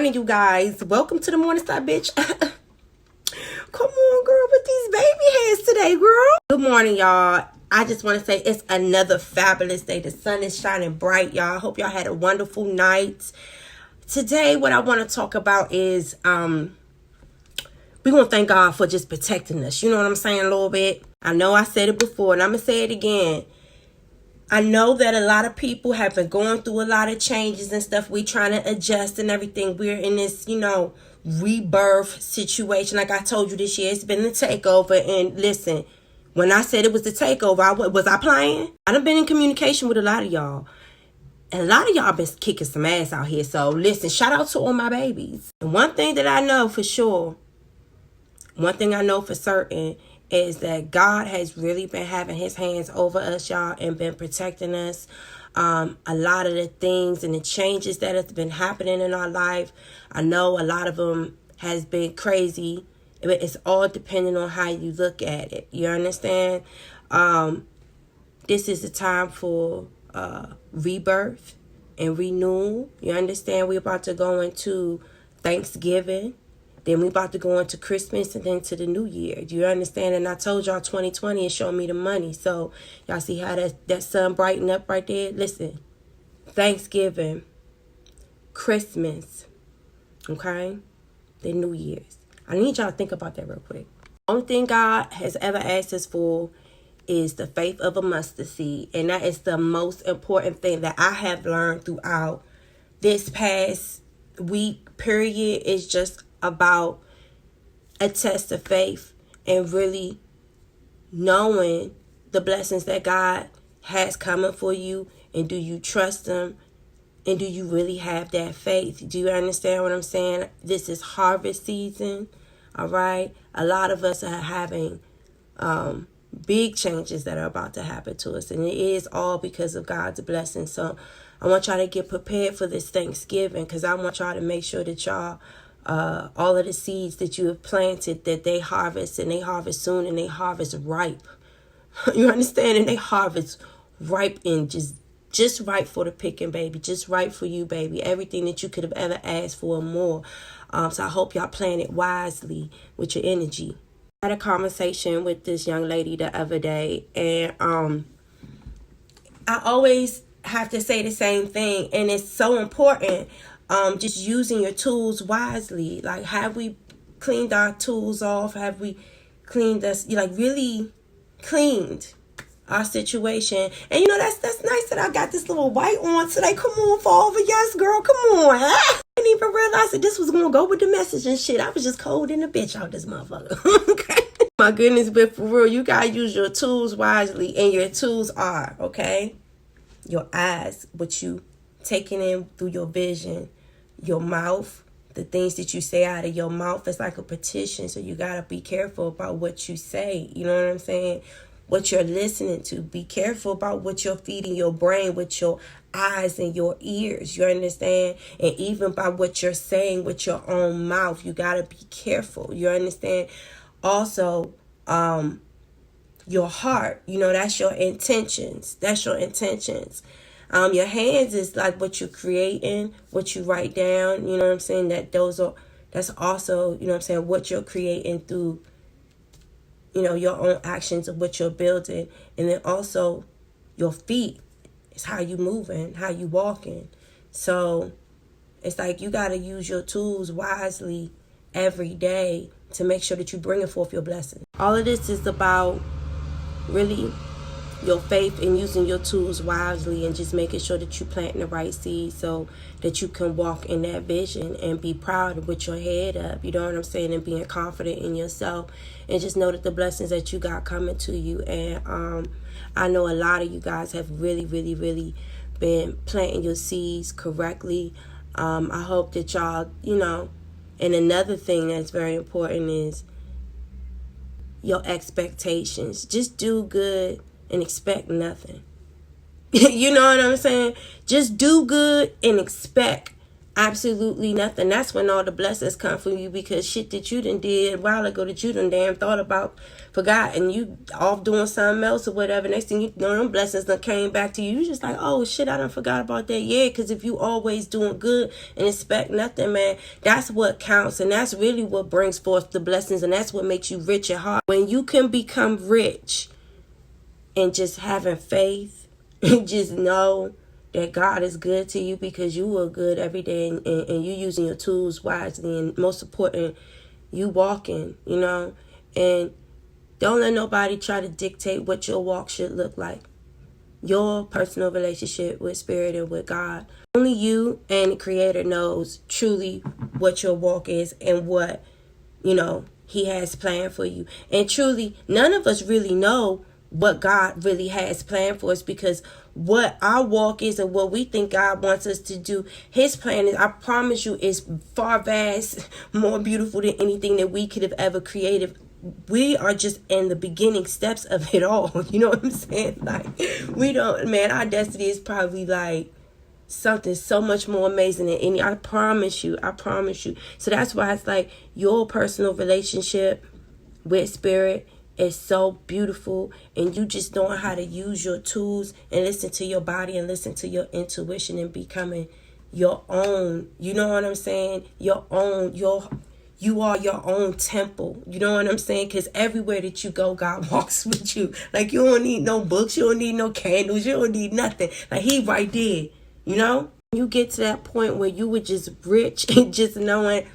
morning, you guys. Welcome to the Morning Star, bitch. Come on, girl, with these baby heads today, girl. Good morning, y'all. I just want to say it's another fabulous day. The sun is shining bright, y'all. I hope y'all had a wonderful night. Today, what I want to talk about is we're going to thank God for just protecting us. You know what I'm saying, a little bit? I know I said it before, and I'm going to say it again. I know that a lot of people have been going through a lot of changes and stuff. We trying to adjust and everything. We're in this, rebirth situation. Like I told you this year, it's been the takeover. And listen, when I said it was the takeover, was I playing? I done been in communication with a lot of y'all. And a lot of y'all been kicking some ass out here. So listen, shout out to all my babies. And one thing that I know for sure, one thing I know for certain is that God has really been having his hands over us, y'all, and been protecting us. A lot of the things and the changes that have been happening in our life, I know a lot of them has been crazy, but it's all depending on how you look at it. You understand? This is the time for rebirth and renewal. You understand? We're about to go into Thanksgiving. Then we about to go into Christmas and then to the New Year. Do you understand? And I told y'all 2020 is showing me the money. So y'all see how that sun brighten up right there? Listen, Thanksgiving, Christmas, okay? The New Year's. I need y'all to think about that real quick. Only thing God has ever asked us for is the faith of a mustard seed. And that is the most important thing that I have learned throughout this past week, period. Is just about a test of faith and really knowing the blessings that God has coming for you, and do you trust him, and do you really have that faith? Do you understand what I'm saying? This is harvest season, all right? A lot of us are having big changes that are about to happen to us, and it is all because of God's blessing. So I want y'all to get prepared for this Thanksgiving, because I want y'all to make sure that y'all all of the seeds that you have planted, that they harvest, and they harvest soon, and they harvest ripe. You understand? And they harvest ripe and just right for the picking, baby. Just right for you, baby. Everything that you could have ever asked for and more. So I hope y'all plan it wisely with your energy. I had a conversation with this young lady the other day, and I always have to say the same thing, and it's so important. Just using your tools wisely. Like, have we cleaned our tools off? Have we cleaned us? Really cleaned our situation? And that's nice that I got this little white on today. Come on, fall over. Yes, girl. Come on. I didn't even realize that this was gonna go with the message and shit. I was just cold in the bitch out this motherfucker. Okay. My goodness, but for real, you gotta use your tools wisely, and your tools are, okay, your eyes, what you taking in through your vision. Your mouth, the things that you say out of your mouth, is like a petition. So you got to be careful about what you say. You know what I'm saying? What you're listening to. Be careful about what you're feeding your brain with your eyes and your ears. You understand? And even by what you're saying with your own mouth, you got to be careful. You understand? Also, your heart, that's your intentions. That's your intentions. Your hands is like what you're creating, what you write down, you know what I'm saying? That's also, you know what I'm saying, what you're creating through, your own actions of what you're building. And then also your feet is how you moving, how you walking. So it's like you got to use your tools wisely every day to make sure that you're bringing forth your blessing. All of this is about really your faith and using your tools wisely, and just making sure that you plant the right seeds so that you can walk in that vision and be proud with your head up, you know what I'm saying, and being confident in yourself, and just know that the blessings that you got coming to you. And I know a lot of you guys have really, really, really been planting your seeds correctly. I hope that y'all, and another thing that's very important is your expectations. Just do good and expect nothing. You know what I'm saying? Just do good and expect absolutely nothing. That's when all the blessings come from you, because shit that you done did a while ago that you done damn thought about, forgot, and you off doing something else or whatever. Next thing you know, them blessings done came back to you. You just like, oh shit, I done forgot about that. Yeah, because if you always doing good and expect nothing, man, that's what counts, and that's really what brings forth the blessings, and that's what makes you rich at heart. When you can become rich and just having faith and just know that God is good to you, because you are good every day, and you using your tools wisely, and most important, you walking, and don't let nobody try to dictate what your walk should look like. Your personal relationship with Spirit and with God. Only you and the Creator knows truly what your walk is and what, He has planned for you. And truly, none of us really know what God really has planned for us, because what our walk is and what we think God wants us to do, His plan is, I promise you, is far vast, more beautiful than anything that we could have ever created. We are just in the beginning steps of it all. You know what I'm saying? Like, our destiny is probably like something so much more amazing than any. I promise you. So that's why it's like your personal relationship with Spirit is so beautiful, and you just knowing how to use your tools and listen to your body and listen to your intuition and becoming your own. You know what I'm saying? You are your own temple. You know what I'm saying? Because everywhere that you go, God walks with you. Like, you don't need no books. You don't need no candles. You don't need nothing. Like, He right there. You get to that point where you were just rich and just knowing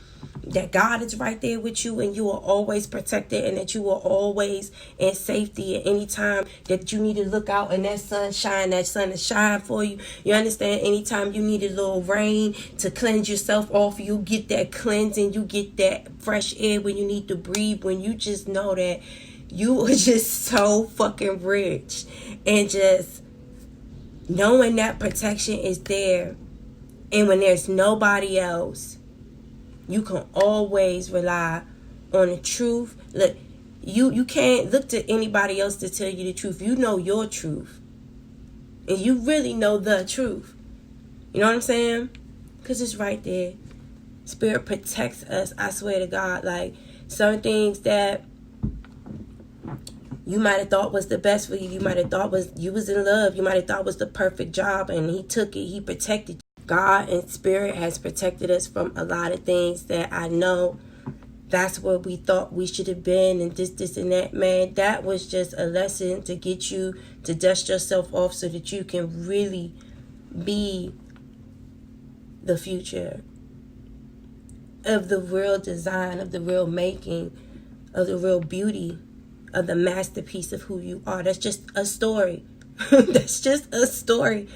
that God is right there with you, and you are always protected, and that you are always in safety at any time that you need to look out and that sun is shine for you. You understand? Anytime you need a little rain to cleanse yourself off, you get that cleansing, you get that fresh air when you need to breathe, when you just know that you are just so fucking rich, and just knowing that protection is there. And when there's nobody else, you can always rely on the truth. Look, you can't look to anybody else to tell you the truth. You know your truth. And you really know the truth. You know what I'm saying? Because it's right there. Spirit protects us. I swear to God. Like, certain things that you might have thought was the best for you. You might have thought you was in love. You might have thought was the perfect job, and He took it. He protected you. God and Spirit has protected us from a lot of things that I know that's where we thought we should have been, and this and that. Man, that was just a lesson to get you to dust yourself off so that you can really be the future of the real design, of the real making, of the real beauty, of the masterpiece of who you are. That's just a story. That's just a story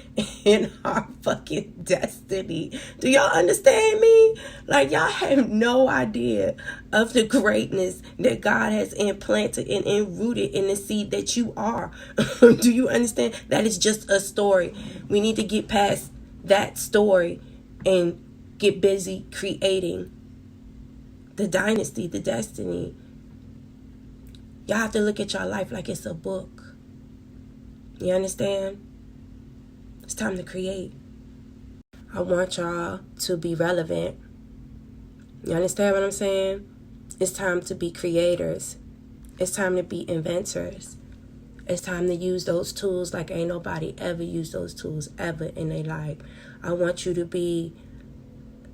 in our fucking destiny. Do y'all understand me? Like, y'all have no idea of the greatness that God has implanted and enrooted in the seed that you are. Do you understand? That is just a story. We need to get past that story and get busy creating the dynasty, the destiny. Y'all have to look at your life like it's a book. You understand? It's time to create. I want y'all to be relevant. You understand what I'm saying? It's time to be creators. It's time to be inventors. It's time to use those tools like ain't nobody ever used those tools ever in their life. I want you to be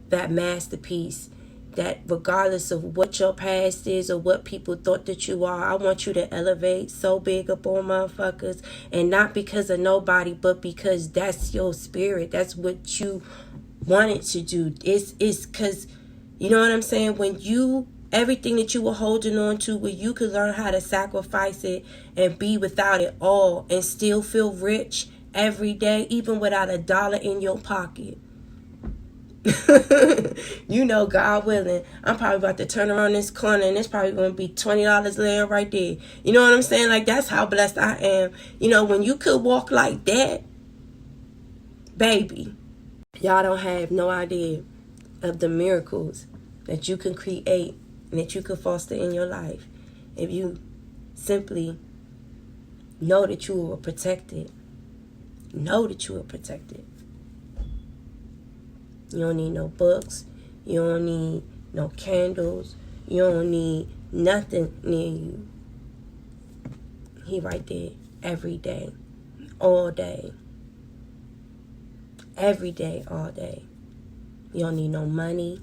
that masterpiece that regardless of what your past is or what people thought that you are, I want you to elevate so big up on motherfuckers, and not because of nobody, but because that's your spirit. That's what you wanted to do. It's because, you know what I'm saying? When you, everything that you were holding on to, where you could learn how to sacrifice it and be without it all and still feel rich every day, even without $1 in your pocket. You know, God willing, I'm probably about to turn around this corner and it's probably going to be $20 laying right there. You know what I'm saying? Like, that's how blessed I am. You know, when you could walk like that, baby, y'all don't have no idea of the miracles that you can create and that you can foster in your life if you simply know that you are protected. Know that you are protected. You don't need no books. You don't need no candles. You don't need nothing near you. He right there every day, all day. Every day, all day. You don't need no money.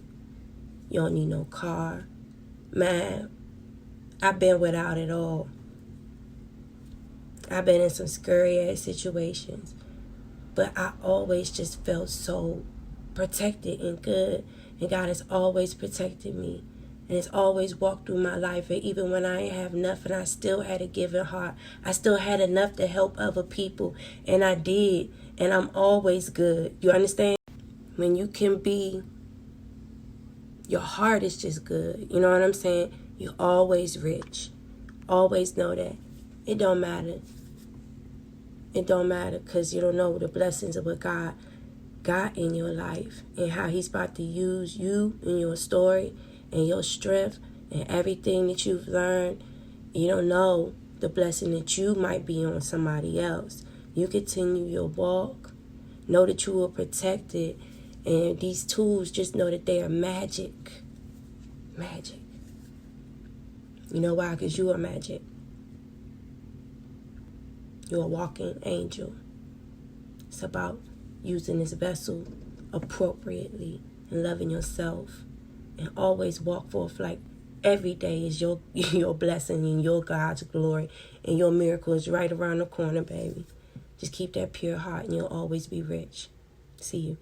You don't need no car. Man, I've been without it all. I've been in some scary ass situations. But I always just felt so protected and good. And God has always protected me. And it's always walked through my life. And even when I ain't have nothing, I still had a giving heart. I still had enough to help other people. And I did. And I'm always good. You understand? When you can be, your heart is just good. You know what I'm saying? You're always rich. Always know that. It don't matter. It don't matter because you don't know the blessings of what God got in your life and how he's about to use you and your story and your strength and everything that you've learned. You don't know the blessing that you might be on somebody else. You continue your walk. Know that you are protected. And these tools, just know that they are magic. Magic. You know why? Because you are magic. You're a walking angel. It's about using this vessel appropriately and loving yourself. And always walk forth like every day is your blessing and your God's glory. And your miracle is right around the corner, baby. Just keep that pure heart and you'll always be rich. See you.